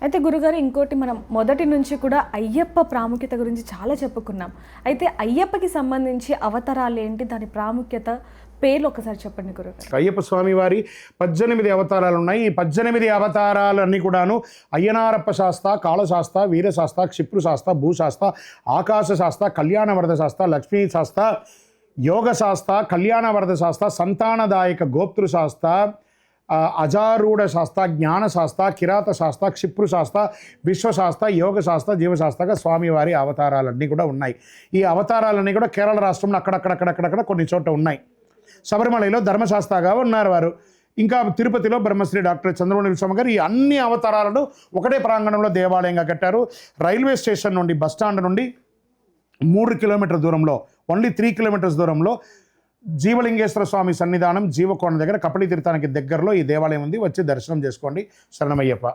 అయితే గురుగారు ఇంకోటి మనం మొదటి నుంచి కూడా అయ్యప్ప ప్రాముఖ్యత గురించి చాలా చెప్పుకున్నాం. అయితే అయ్యప్పకి సంబంధించి అవతారాలు ఏంటి? దాని ప్రాముఖ్యత, పేర్లు ఒకసారి చెప్పండి గురుగారు. అయ్యప్ప స్వామి వారి 18 అవతారాలు ఉన్నాయి. ఈ 18 అవతారాలన్నీ కూడాను అయ్యనారప్ప శాస్త, కాళశాస్త, వీరశాస్త, క్షిప్రుశాస్త, భూశాస్త, ఆకాశశాస్త, కళ్యాణవరద శాస్త, లక్ష్మీ శాస్త, యోగ శాస్త, కళ్యాణవరద శాస్త, సంతానదాయక గోప్తృ శాస్త, అజారూఢ శాస్త, జ్ఞానశాస్త, కిరాత శాస్త, క్షిప్రుశాస్త, విశ్వశాస్త, యోగశాస్త, జీవశాస్త్రగా స్వామివారి అవతారాలన్నీ కూడా ఉన్నాయి. ఈ అవతారాలన్నీ కూడా కేరళ రాష్ట్రంలో అక్కడక్కడ కొన్ని చోట్ల ఉన్నాయి. శబరిమలలో ధర్మశాస్త్రగా ఉన్నారు వారు. ఇంకా తిరుపతిలో బ్రహ్మశ్రీ డాక్టర్ చంద్రమౌళి స్వామి గారు ఈ అన్ని అవతారాలను ఒకటే ప్రాంగణంలో దేవాలయంగా కట్టారు. రైల్వే స్టేషన్ నుండి, బస్టాండ్ నుండి 3 కిలోమీటర్ల దూరంలో, ఓన్లీ 3 కిలోమీటర్స్ దూరంలో జీవలింగేశ్వర స్వామి సన్నిధానం జీవకోణ దగ్గర కపిలి తీర్థానికి దగ్గరలో ఈ దేవాలయం ఉంది. వచ్చి దర్శనం చేసుకోండి. శరణమయ్యప్ప.